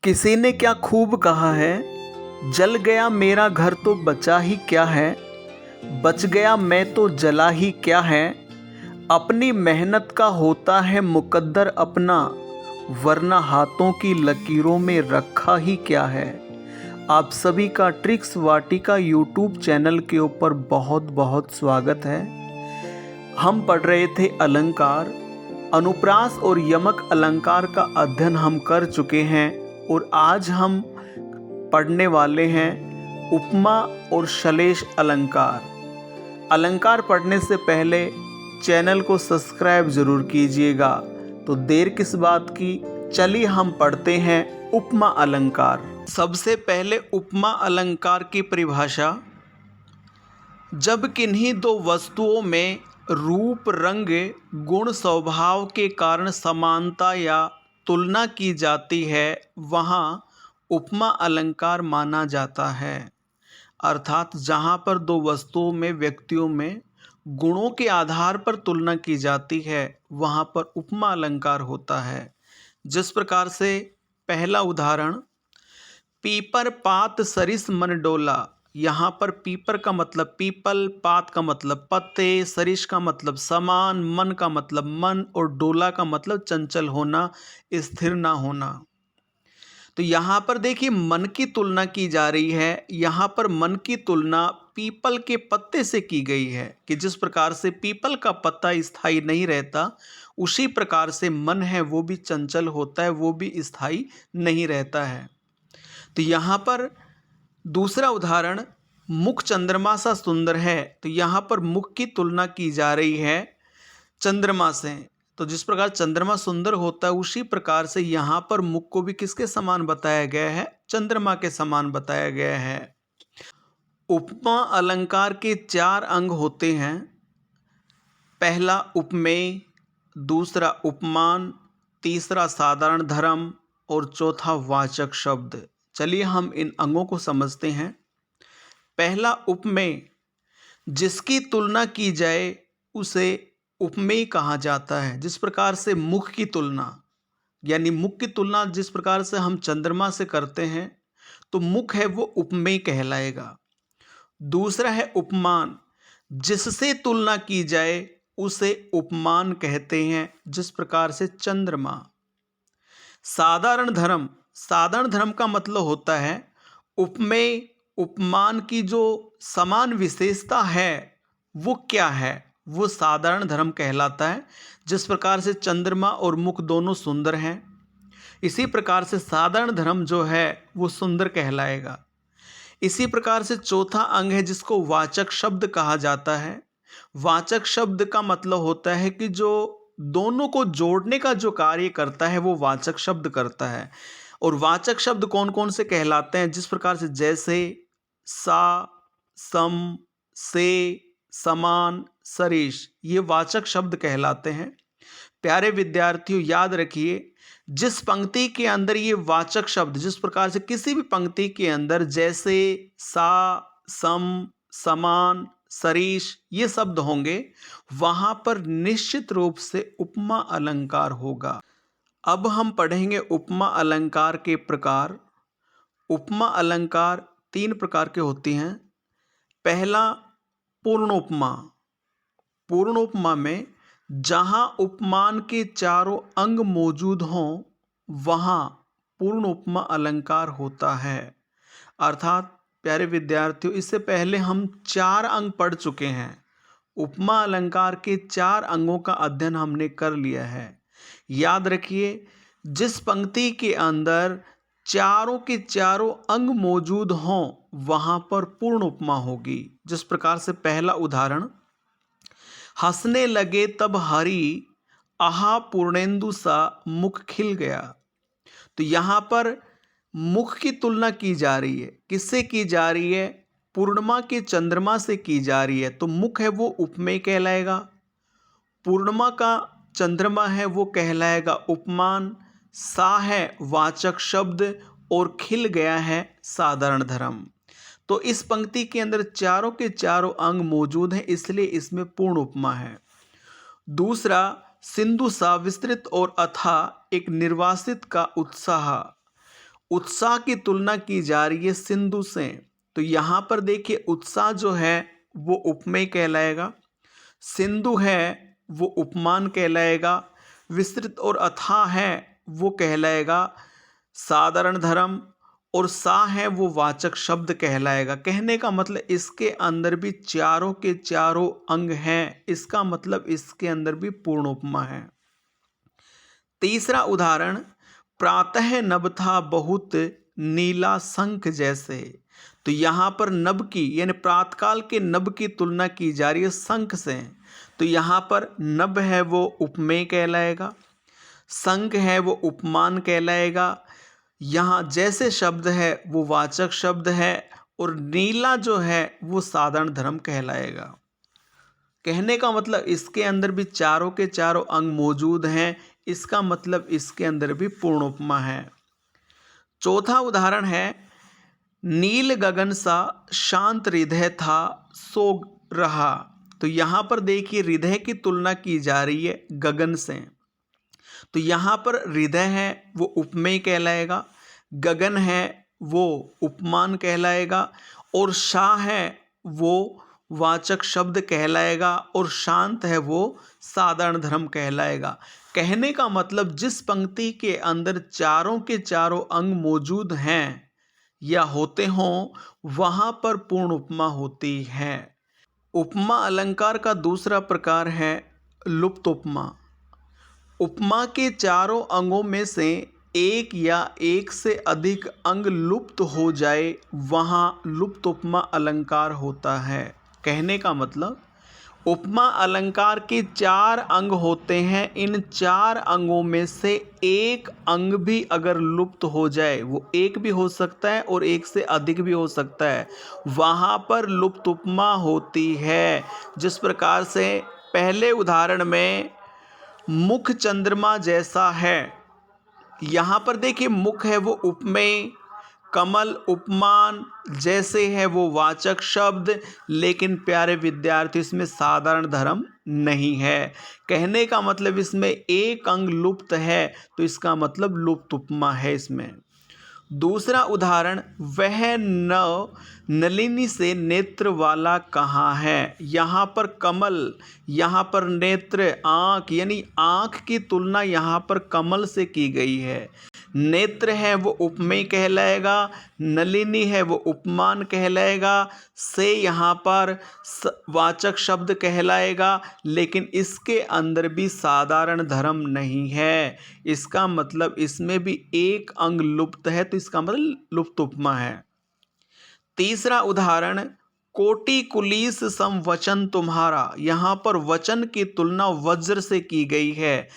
किसी ने क्या खूब कहा है, जल गया मेरा घर तो बचा ही क्या है, बच गया मैं तो जला ही क्या है। अपनी मेहनत का होता है मुकद्दर अपना, वरना हाथों की लकीरों में रखा ही क्या है। आप सभी का ट्रिक्स वाटिका यूट्यूब चैनल के ऊपर बहुत बहुत स्वागत है। हम पढ़ रहे थे अलंकार, अनुप्रास और यमक अलंकार का अध्ययन हम कर चुके हैं और आज हम पढ़ने वाले हैं उपमा और श्लेष अलंकार। अलंकार पढ़ने से पहले चैनल को सब्सक्राइब जरूर कीजिएगा। तो देर किस बात की, चलिए हम पढ़ते हैं उपमा अलंकार। सबसे पहले उपमा अलंकार की परिभाषा। जब किन्हीं दो वस्तुओं में रूप, रंग, गुण, स्वभाव के कारण समानता या तुलना की जाती है, वहाँ उपमा अलंकार माना जाता है। अर्थात जहाँ पर दो वस्तुओं में, व्यक्तियों में गुणों के आधार पर तुलना की जाती है, वहाँ पर उपमा अलंकार होता है। जिस प्रकार से पहला उदाहरण, पीपर पात सरिस मन डोला। यहाँ पर पीपर का मतलब पीपल, पात का मतलब पत्ते, सरिस का मतलब समान, मन का मतलब मन और डोला का मतलब चंचल होना, स्थिर ना होना। तो यहाँ पर देखिए मन की तुलना की जा रही है। यहाँ पर मन की तुलना पीपल के पत्ते से की गई है कि जिस प्रकार से पीपल का पत्ता स्थायी नहीं रहता, उसी प्रकार से मन है वो भी चंचल होता है, वो भी स्थायी नहीं रहता है। तो यहाँ पर दूसरा उदाहरण, मुख चंद्रमा सा सुंदर है। तो यहाँ पर मुख की तुलना की जा रही है चंद्रमा से। तो जिस प्रकार चंद्रमा सुंदर होता है, उसी प्रकार से यहाँ पर मुख को भी किसके समान बताया गया है? चंद्रमा के समान बताया गया है। उपमा अलंकार के 4 अंग होते हैं। पहला उपमेय, दूसरा उपमान, तीसरा साधारण धर्म और चौथा वाचक शब्द। चलिए हम इन अंगों को समझते हैं। पहला उपमेय, जिसकी तुलना की जाए उसे उपमेय कहा जाता है। जिस प्रकार से मुख की तुलना, यानी मुख की तुलना जिस प्रकार से हम चंद्रमा से करते हैं, तो मुख है वो उपमेय कहलाएगा। दूसरा है उपमान, जिससे तुलना की जाए उसे उपमान कहते हैं, जिस प्रकार से चंद्रमा। साधारण धर्म, साधारण धर्म का मतलब होता है उपमेय उपमान की जो समान विशेषता है वो क्या है, वो साधारण धर्म कहलाता है। जिस प्रकार से चंद्रमा और मुख दोनों सुंदर हैं, इसी प्रकार से साधारण धर्म जो है वो सुंदर कहलाएगा। इसी प्रकार से चौथा अंग है जिसको वाचक शब्द कहा जाता है। वाचक शब्द का मतलब होता है कि जो दोनों को जोड़ने का जो कार्य करता है वो वाचक शब्द करता है। और वाचक शब्द कौन कौन से कहलाते हैं? जिस प्रकार से जैसे, सा, सम, से, समान, सरिस, ये वाचक शब्द कहलाते हैं। प्यारे विद्यार्थियों, याद रखिए, जिस पंक्ति के अंदर ये वाचक शब्द, जिस प्रकार से किसी भी पंक्ति के अंदर जैसे, सा, सम, समान, सरिस ये शब्द होंगे, वहां पर निश्चित रूप से उपमा अलंकार होगा। अब हम पढ़ेंगे उपमा अलंकार के प्रकार। उपमा अलंकार 3 प्रकार के होती हैं। पहला पूर्ण उपमा। पूर्ण उपमा में जहां उपमान के चारों अंग मौजूद हों, वहां पूर्ण उपमा अलंकार होता है। अर्थात प्यारे विद्यार्थियों, इससे पहले हम 4 अंग पढ़ चुके हैं। उपमा अलंकार के 4 अंगों का अध्ययन हमने कर लिया है। याद रखिए, जिस पंक्ति के अंदर चारों के चारों अंग मौजूद हों, वहां पर पूर्ण उपमा होगी। जिस प्रकार से पहला उदाहरण, हंसने लगे तब हरि, आहा पूर्णेंदु सा मुख खिल गया। तो यहां पर मुख की तुलना की जा रही है। किससे की जा रही है? पूर्णिमा के चंद्रमा से की जा रही है। तो मुख है वो उपमेय कहलाएगा, पूर्णिमा का चंद्रमा है वो कहलाएगा उपमान, सा है वाचक शब्द और खिल गया है साधारण धर्म। तो इस पंक्ति के अंदर चारों के चारों अंग मौजूद हैं, इसलिए इसमें पूर्ण उपमा है। दूसरा, सिंधु सा विस्तृत और अथाह एक निर्वासित का उत्साह। उत्साह की तुलना की जा रही है सिंधु से, तो यहाँ पर देखिए उत्साह जो है वो उपमेय कहलाएगा, सिंधु है वो उपमान कहलाएगा, विस्तृत और अथाह है वो कहलाएगा साधारण धर्म, और सा है वो वाचक शब्द कहलाएगा। कहने का मतलब इसके अंदर भी चारों के चारों अंग हैं, इसका मतलब इसके अंदर भी पूर्ण उपमा है। तीसरा उदाहरण, प्रातः नभ था बहुत नीला शंख जैसे। तो यहाँ पर नभ की यानी प्रातकाल के नभ की तुलना की जा रही है शंख से, तो यहाँ पर नभ है वो उपमेय कहलाएगा, शंख है वो उपमान कहलाएगा। यहाँ जैसे शब्द है वो वाचक शब्द है, और नीला जो है वो साधारण धर्म कहलाएगा। कहने का मतलब इसके अंदर भी चारों के चारों अंग मौजूद हैं, इसका मतलब इसके अंदर भी पूर्ण उपमा है। चौथा उदाहरण है, नील गगन सा शांत हृदय था सो रहा। तो यहाँ पर देखिए हृदय की तुलना की जा रही है गगन से, तो यहाँ पर हृदय है वो उपमेय कहलाएगा, गगन है वो उपमान कहलाएगा, और शाह है वो वाचक शब्द कहलाएगा, और शांत है वो साधारण धर्म कहलाएगा। कहने का मतलब जिस पंक्ति के अंदर चारों के चारों अंग मौजूद हैं या होते हों वहाँ पर पूर्ण उपमा होती है। उपमा अलंकार का दूसरा प्रकार है लुप्त उपमा। उपमा के चारों अंगों में से एक या एक से अधिक अंग लुप्त हो जाए वहाँ लुप्त उपमा अलंकार होता है। कहने का मतलब उपमा अलंकार के 4 अंग होते हैं, इन 4 अंगों में से एक अंग भी अगर लुप्त हो जाए, वो एक भी हो सकता है और एक से अधिक भी हो सकता है, वहाँ पर लुप्त उपमा होती है। जिस प्रकार से पहले उदाहरण में मुख चंद्रमा जैसा है, यहाँ पर देखिए मुख है वो उपमेय, कमल उपमान, जैसे है वो वाचक शब्द, लेकिन प्यारे विद्यार्थी इसमें साधारण धर्म नहीं है। कहने का मतलब इसमें एक अंग लुप्त है, तो इसका मतलब लुप्त उपमा है इसमें। दूसरा उदाहरण, वह नव नलिनी से नेत्र वाला कहाँ है। यहाँ पर कमल, यहाँ पर नेत्र आँख, यानी आँख की तुलना यहाँ पर कमल से की गई है। नेत्र है वो उपमेय कहलाएगा, नलिनी है वो उपमान कहलाएगा, से यहाँ पर वाचक शब्द कहलाएगा, लेकिन इसके अंदर भी साधारण धर्म नहीं है। इसका मतलब इसमें भी एक अंग लुप्त है, तो इसका मतलब लुप्त उपमा है। तीसरा उदाहरण, कोटि कुलीस सम वचन तुम्हारा। यहाँ पर वचन की तुलना वज्र से की गई है।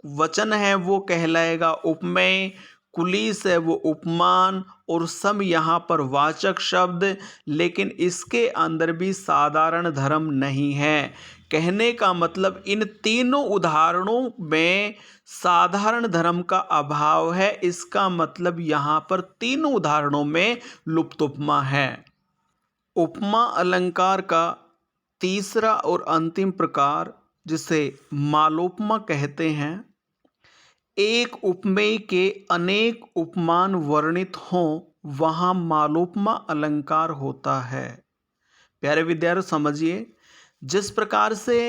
वचन है वो कहलाएगा उपमेय, कुलीस है वो उपमान, और सम यहाँ पर वाचक शब्द, लेकिन इसके अंदर भी साधारण धर्म नहीं है। कहने का मतलब इन तीनों उदाहरणों में साधारण धर्म का अभाव है, इसका मतलब यहाँ पर तीनों उदाहरणों में लुप्त उपमा है। उपमा अलंकार का तीसरा और अंतिम प्रकार, जिसे मालोपमा कहते हैं, एक उपमेय के अनेक उपमान वर्णित हों वहाँ मालोपमा अलंकार होता है। प्यारे विद्यार्थी समझिए, जिस प्रकार से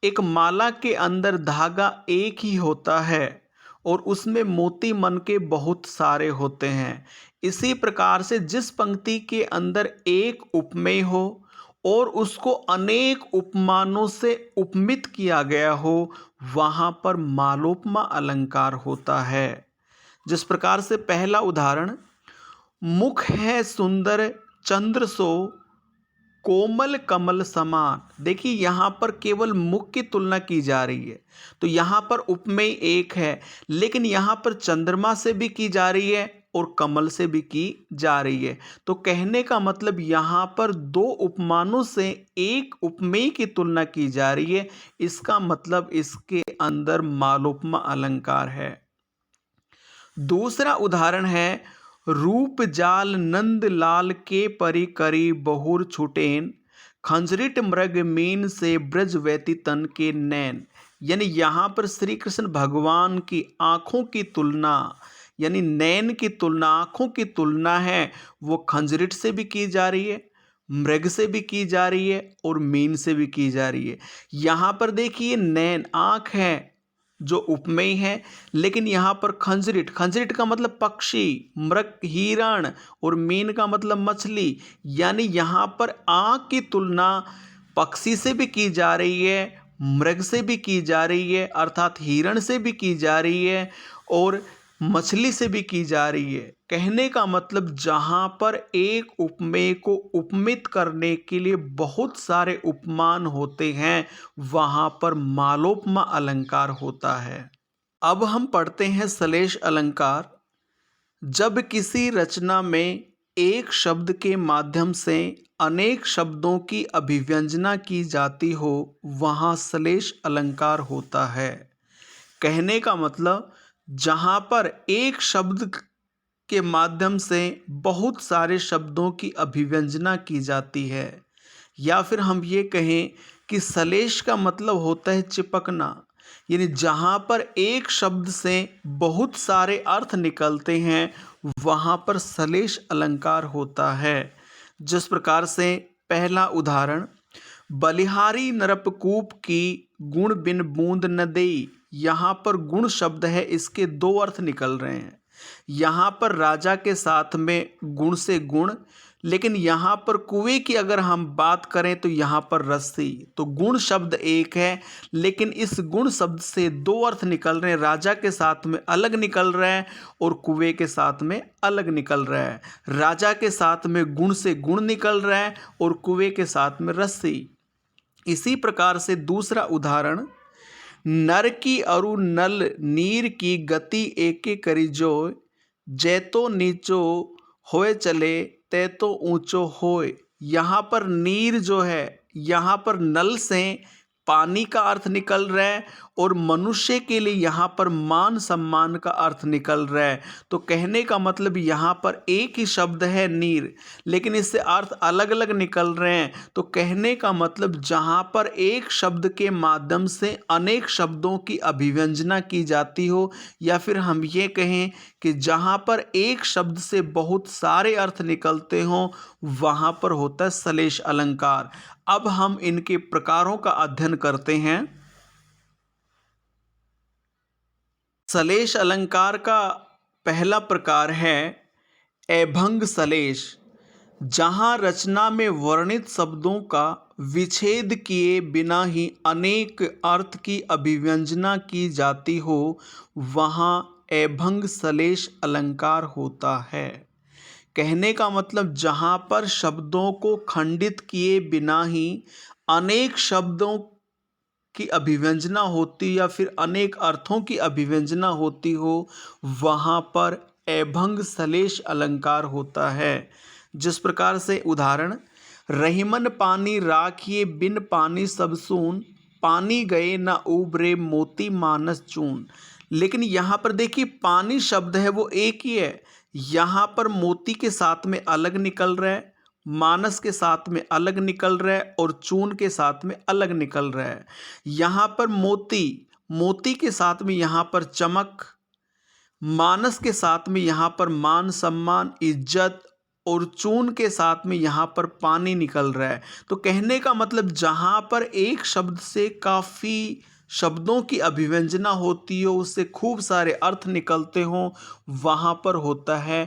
एक माला के अंदर धागा एक ही होता है और उसमें मोती मन के बहुत सारे होते हैं, इसी प्रकार से जिस पंक्ति के अंदर एक उपमेय हो और उसको अनेक उपमानों से उपमित किया गया हो वहाँ पर मालोपमा अलंकार होता है। जिस प्रकार से पहला उदाहरण, मुख है सुंदर चंद्र सो कोमल कमल समान। देखिए यहाँ पर केवल मुख की तुलना की जा रही है, तो यहाँ पर उपमेय एक है, लेकिन यहाँ पर चंद्रमा से भी की जा रही है और कमल से भी की जा रही है। तो कहने का मतलब यहाँ पर 2 उपमानों से एक उपमेय की तुलना की जा रही है, इसका मतलब इसके अंदर मालोपमा अलंकार है। दूसरा उदाहरण है, रूप जाल नंद लाल के परी करी बहुर छुटेन खंजरिट मृग मीन से ब्रज व्यती तन के नैन। यानी यहाँ पर श्री कृष्ण भगवान की आँखों की तुलना यानी नैन की तुलना, आँखों की तुलना है वो खंजरीट से भी की जा रही है, मृग से भी की जा रही है और मीन से भी की जा रही है। यहाँ पर देखिए नैन आँख है जो उपमेय है, लेकिन यहाँ पर खंजरीट, खंजरीट का मतलब पक्षी, मृग हिरण और मीन का मतलब मछली, यानी यहाँ पर आँख की तुलना पक्षी से भी की जा रही है, मृग से भी की जा रही है अर्थात हिरण से भी की जा रही है और मछली से भी की जा रही है। कहने का मतलब जहाँ पर एक उपमेय को उपमित करने के लिए बहुत सारे उपमान होते हैं, वहाँ पर मालोपमा अलंकार होता है। अब हम पढ़ते हैं श्लेष अलंकार। जब किसी रचना में एक शब्द के माध्यम से अनेक शब्दों की अभिव्यंजना की जाती हो, वहाँ श्लेष अलंकार होता है। कहने का मतलब जहाँ पर एक शब्द के माध्यम से बहुत सारे शब्दों की अभिव्यंजना की जाती है, या फिर हम ये कहें कि श्लेष का मतलब होता है चिपकना, यानी जहाँ पर एक शब्द से बहुत सारे अर्थ निकलते हैं, वहाँ पर श्लेष अलंकार होता है। जिस प्रकार से पहला उदाहरण, बलिहारी नरपकूप की गुण बिन बूंद न देई, यहाँ पर गुण शब्द है, इसके दो अर्थ निकल रहे हैं। यहाँ पर राजा के साथ में गुण से गुण, लेकिन यहाँ पर कुएं की अगर हम बात करें तो यहाँ पर रस्सी, तो गुण शब्द एक है लेकिन इस गुण शब्द से दो अर्थ निकल रहे हैं, राजा के साथ में अलग निकल रहा है और कुएं के साथ में अलग निकल रहा है। राजा के साथ में गुण से गुण निकल रहा है और कुएं के साथ में रस्सी। इसी प्रकार से दूसरा उदाहरण, नर की अरु नल नीर की गति एके करी जोय, जैतो नीचो होए चले तैतो ऊंचो होए। यहाँ पर नीर जो है, यहाँ पर नल से पानी का अर्थ निकल रहा है और मनुष्य के लिए यहाँ पर मान सम्मान का अर्थ निकल रहा है। तो कहने का मतलब यहाँ पर एक ही शब्द है नीर, लेकिन इससे अर्थ अलग अलग निकल रहे हैं। तो कहने का मतलब जहाँ पर एक शब्द के माध्यम से अनेक शब्दों की अभिव्यंजना की जाती हो, या फिर हम ये कहें कि जहाँ पर एक शब्द से बहुत सारे अर्थ निकलते हों, वहाँ पर होता है श्लेष अलंकार। अब हम इनके प्रकारों का अध्ययन करते हैं। श्लेष अलंकार का पहला प्रकार है अभंग श्लेष, जहाँ रचना में वर्णित शब्दों का विच्छेद किए बिना ही अनेक अर्थ की अभिव्यंजना की जाती हो, वहाँ अभंग श्लेष अलंकार होता है। कहने का मतलब जहाँ पर शब्दों को खंडित किए बिना ही अनेक शब्दों की अभिव्यंजना होती या फिर अनेक अर्थों की अभिव्यंजना होती हो, वहाँ पर अभंग श्लेष अलंकार होता है। जिस प्रकार से उदाहरण, रहीमन पानी राखिए बिन पानी सब सून, पानी गए न उबरे मोती मानस चून। लेकिन यहाँ पर देखिए पानी शब्द है वो एक ही है, यहाँ पर मोती के साथ में अलग निकल रहा है, मानस के साथ में अलग निकल रहा है और चून के साथ में अलग निकल रहा है। यहाँ पर मोती, मोती के साथ में यहाँ पर चमक, मानस के साथ में यहाँ पर मान सम्मान इज्जत और चून के साथ में यहाँ पर पानी निकल रहा है। तो कहने का मतलब जहाँ पर एक शब्द से काफ़ी शब्दों की अभिव्यंजना होती हो, उससे खूब सारे अर्थ निकलते हों, वहाँ पर होता है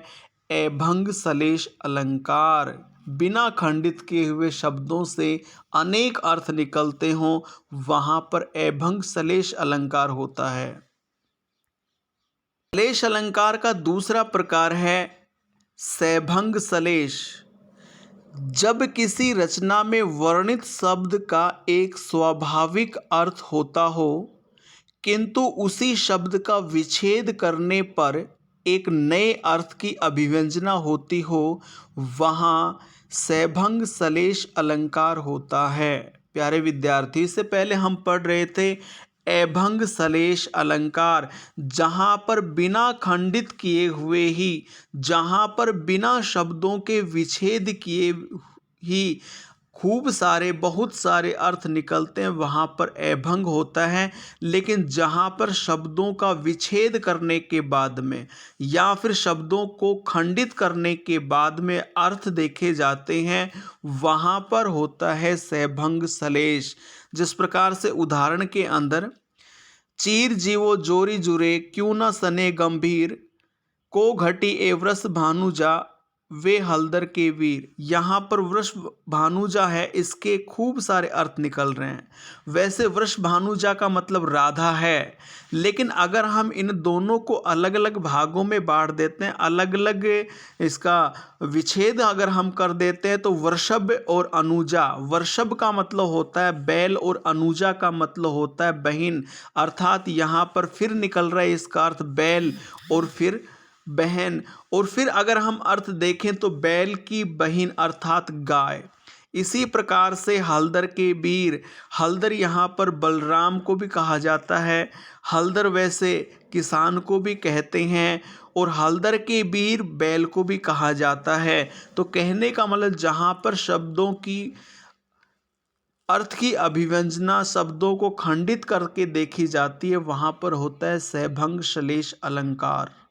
अभंग श्लेष अलंकार। बिना खंडित किए हुए शब्दों से अनेक अर्थ निकलते हों, वहाँ पर अभंग श्लेष अलंकार होता है। श्लेष अलंकार का दूसरा प्रकार है सैभंग श्लेष। जब किसी रचना में वर्णित शब्द का एक स्वाभाविक अर्थ होता हो, किंतु उसी शब्द का विच्छेद करने पर एक नए अर्थ की अभिव्यंजना होती हो, वहाँ सैभंग श्लेष अलंकार होता है। प्यारे विद्यार्थी, से पहले हम पढ़ रहे थे अभंग श्लेष अलंकार, जहाँ पर बिना खंडित किए हुए ही, जहाँ पर बिना शब्दों के विच्छेद किए ही खूब सारे बहुत सारे अर्थ निकलते हैं वहाँ पर अभंग होता है। लेकिन जहाँ पर शब्दों का विच्छेद करने के बाद में या फिर शब्दों को खंडित करने के बाद में अर्थ देखे जाते हैं वहाँ पर होता है सहभंग सलेश। जिस प्रकार से उदाहरण के अंदर चीर जीवो जोरी जुरे क्यों न सने गंभीर को घटी ए वृष भानुजा वे हलदर के वीर। यहाँ पर वृष भानुजा है, इसके खूब सारे अर्थ निकल रहे हैं। वैसे वृष भानुजा का मतलब राधा है, लेकिन अगर हम इन दोनों को अलग अलग भागों में बांट देते हैं, अलग अलग इसका विच्छेद अगर हम कर देते हैं, तो वृषभ और अनुजा, वृषभ का मतलब होता है बैल और अनुजा का मतलब होता है बहिन। अर्थात यहाँ पर फिर निकल रहा है इसका अर्थ बैल और फिर बहन। और फिर अगर हम अर्थ देखें तो बैल की बहन अर्थात गाय। इसी प्रकार से हलदर के वीर, हलदर यहाँ पर बलराम को भी कहा जाता है, हलदर वैसे किसान को भी कहते हैं, और हलदर के वीर बैल को भी कहा जाता है। तो कहने का मतलब जहाँ पर शब्दों की अर्थ की अभिव्यंजना शब्दों को खंडित करके देखी जाती है वहाँ पर होता है सहभंग श्लेष अलंकार।